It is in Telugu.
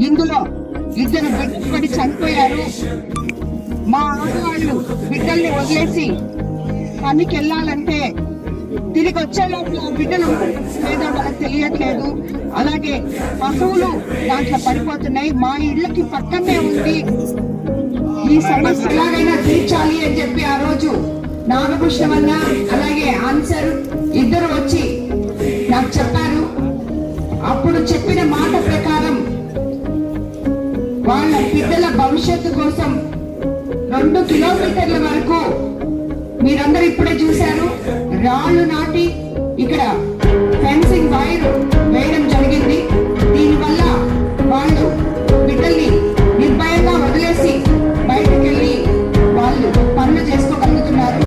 ఇందులో ఇద్దరు పడి చనిపోయారు. మా ఆడవాళ్ళు బిడ్డల్ని వదిలేసి పనికి వెళ్ళాలంటే తిరిగి వచ్చే లోపల బిడ్డలు లేదో వాళ్ళకి తెలియట్లేదు. అలాగే పశువులు దాంట్లో పడిపోతున్నాయి. మా ఇళ్ళకి పక్కనే ఉంది. ఈ సమస్య ఎలాగైనా తీర్చాలి అని చెప్పి ఆ రోజు నాగభూషణం అన్న అలాగే ఆన్సర్ ఇద్దరు వచ్చి నాకు చెప్పారు. అప్పుడు చెప్పిన మాట ప్రకారం వాళ్ళ బిడ్డల భవిష్యత్తు కోసం 2 కిలోమీటర్ల వరకు మీరందరూ ఇప్పుడే చూశారు, రాళ్ళు నాటి ఇక్కడ ఫెన్సింగ్ వైర్ వేయడం జరిగింది. దీనివల్ల వాళ్ళు బిడ్డల్ని